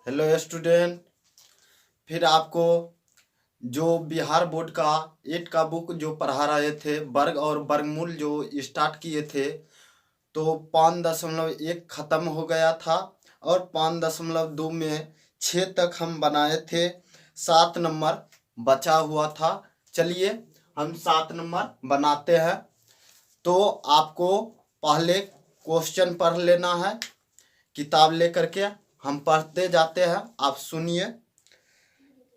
Hello student. फिर आपको जो बिहार बोर्ड का 8 का बुक जो पढ़ा रहे थे, वर्ग और वर्गमूल जो स्टार्ट किए थे, तो 5.1 खत्म हो गया था और 5.2 में 6 तक हम बनाए थे। 7 नंबर बचा हुआ था। चलिए हम 7 नंबर बनाते हैं। तो आपको पहले क्वेश्चन पढ़ लेना है, किताब लेकर के हम पढ़ते जाते हैं। आप सुनिए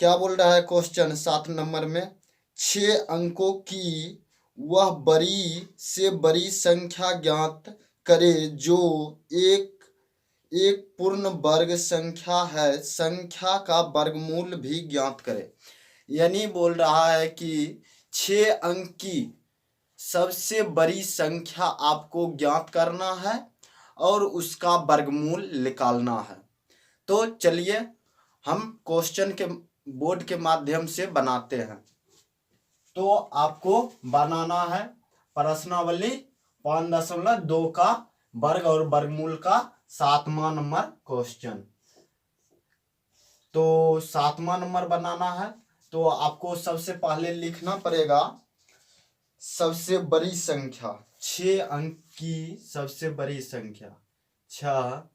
क्या बोल रहा है क्वेश्चन 7 नंबर में। 6 अंकों की वह बड़ी से बड़ी संख्या ज्ञात करे जो एक एक पूर्ण वर्ग संख्या है, संख्या का वर्गमूल भी ज्ञात करे। यानी बोल रहा है कि 6 अंक की सबसे बड़ी संख्या आपको ज्ञात करना है और उसका वर्गमूल निकालना है। तो चलिए हम क्वेश्चन के बोर्ड के माध्यम से बनाते हैं। तो आपको बनाना है प्रश्नावली 5.2 का वर्ग और वर्गमूल का 7वां नंबर क्वेश्चन। तो 7वां नंबर बनाना है तो आपको सबसे पहले लिखना पड़ेगा सबसे बड़ी संख्या, 6 अंक की सबसे बड़ी संख्या, 6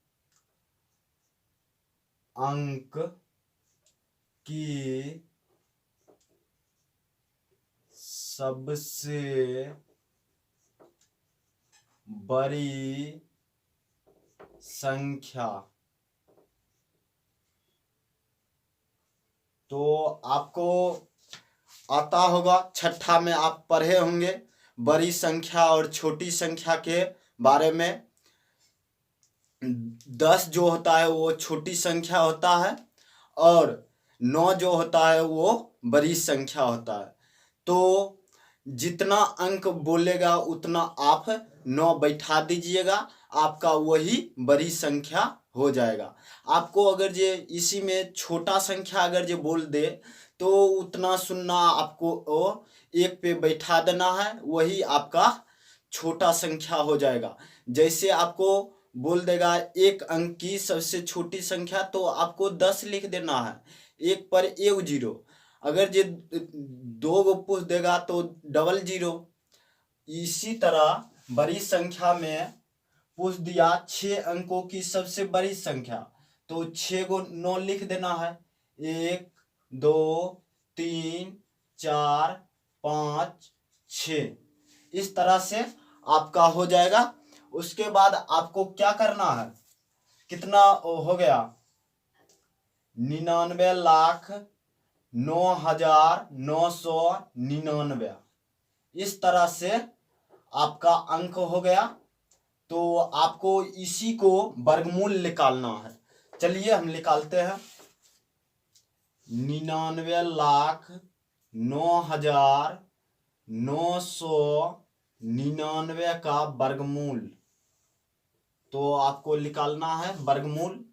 अंक की सबसे बड़ी संख्या। तो आपको आता होगा, छठा में आप पढ़े होंगे बड़ी संख्या और छोटी संख्या के बारे में। 10 जो होता है वो छोटी संख्या होता है और 9 जो होता है वो बड़ी संख्या होता है। तो जितना अंक बोलेगा उतना आप 9 बैठा दीजिएगा, आपका वही बड़ी संख्या हो जाएगा। आपको अगर ये इसी में छोटा संख्या अगर ये बोल दे तो उतना सुनना, आपको वो 1 पे बैठा देना है, वही आपका छोटा संख्या हो जाएगा। जैसे आपको बोल देगा 1 अंक की सबसे छोटी संख्या, तो आपको 10 लिख देना है, 1 पर 1 0। अगर ये 2 गो पूछ देगा तो डबल 0। इसी तरह बड़ी संख्या में पूछ दिया 6 अंकों की सबसे बड़ी संख्या, तो 6 को 9 लिख देना है, 1 2 3 4 5 6। इस तरह से आपका हो जाएगा। उसके बाद आपको क्या करना है, कितना हो गया, 99,09,999। इस तरह से आपका अंक हो गया। तो आपको इसी को वर्गमूल निकालना है। चलिए हम निकालते हैं। 99,09,999 का वर्गमूल। तो आपको निकालना है वर्गमूल।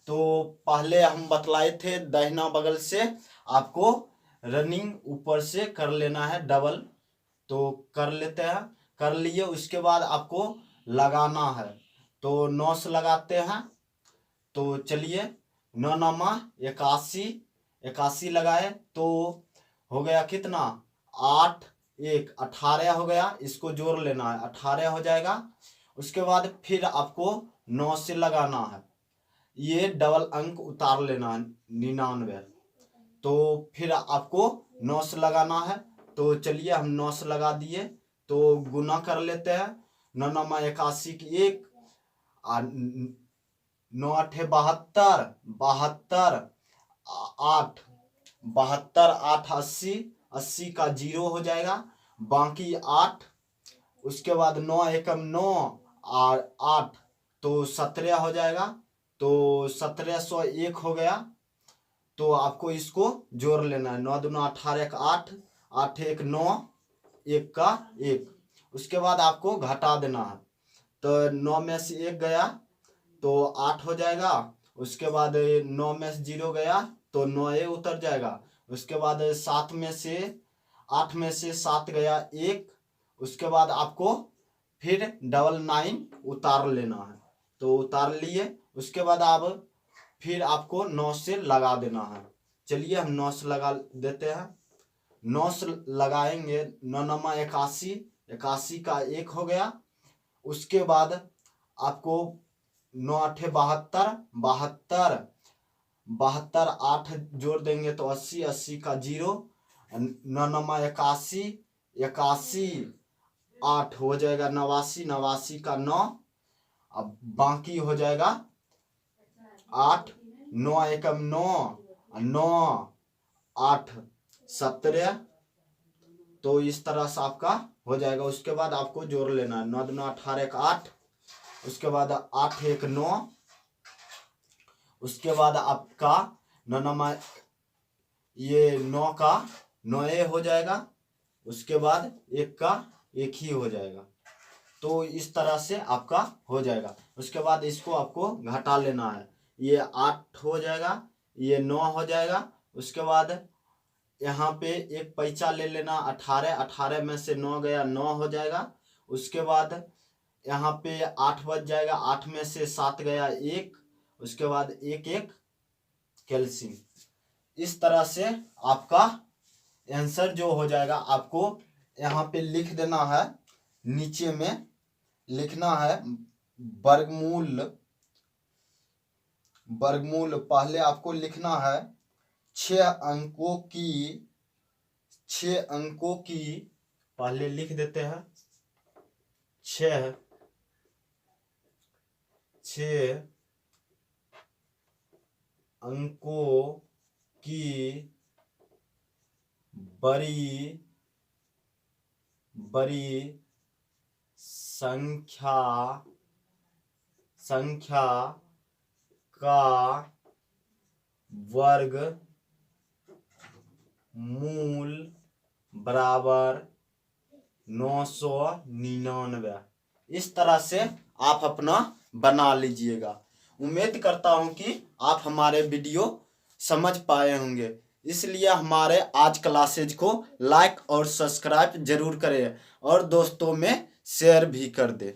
तो पहले हम बतलाए थे दाहिना बगल से आपको रनिंग ऊपर से कर लेना है डबल। तो कर लेते हैं, कर लिए। उसके बाद आपको लगाना है, तो 9 से लगाते हैं। तो चलिए 9 नमा 81, 81 लगाए तो हो गया कितना, 8 1 18 हो गया। इसको जोड़ लेना है, 18 हो जाएगा। उसके बाद फिर आपको 9 से लगाना है, ये डबल अंक उतार लेना है 99। तो फिर आपको 9 से लगाना है। तो चलिए हम 9 से लगा दिए। तो गुना कर लेते हैं, 9 नमा 81 की 1, 9 8 72, 72 8, 72 8 80, 80 का 0 हो जाएगा, बाकी 8। उसके बाद 9 एकम 9 और 8, तो 17 हो जाएगा। तो 1701 हो गया। तो आपको इसको जोड़ लेना है, 9 दूना 18 का 8, 8 1 9, 1 का 1। उसके बाद आपको घटा देना है, तो 9 में से 1 गया तो 8 हो जाएगा। उसके बाद 9 में से 0 गया तो 9 उतर जाएगा। उसके बाद 7 में से 8 में से 7 गया 1। उसके बाद आपको फिर डबल 9 उतार लेना है, तो उतार लिए। उसके बाद आप फिर आपको 9 से लगा देना है। चलिए हम 9 से लगा देते हैं। 9 से लगाएंगे, 9 9 81, 81 का 1 हो गया। उसके बाद आपको 9 8 72, 72, 72 8 जोड़ देंगे तो 80, 80 का 0, 9 9 81, 81 8 हो जाएगा 89, 89 का 9, अब बाकी हो जाएगा 8, 9 एकम 9, 9 8 17। तो इस तरह से आपका हो जाएगा। उसके बाद आपको जोड़ लेना है, 9 9 18 1 8, उसके बाद 8 1 9, उसके बाद आपका 9 9 ये 9 का 9 हो जाएगा। उसके बाद 1 का 1 ही हो जाएगा। तो इस तरह से आपका हो जाएगा। उसके बाद इसको आपको घटा लेना है, ये 8 हो जाएगा, ये 9 हो जाएगा। उसके बाद यहाँ पे एक पैंचा ले लेना, 18, 18 में से 9 गया, 9 हो जाएगा। उसके बाद यहाँ पे 8 बच जाएगा, 8 में से 7 गया 1, उसके बाद 1 1 कैल्शियम। इस तरह से आपका आंसर जो हो जाएगा, आपको यहाँ पे लिख देना है, नीचे में लिखना है वर्गमूल। वर्गमूल पहले आपको लिखना है 6 अंकों की पहले लिख देते हैं। 6 अंकों की बड़ी संख्या का वर्गमूल बराबर 999। इस तरह से आप अपना बना लीजिएगा। उम्मीद करता हूं कि आप हमारे वीडियो समझ पाए होंगे। इसलिए हमारे आज क्लासेज को लाइक और सब्सक्राइब जरूर करें और दोस्तों में शेयर भी कर दें।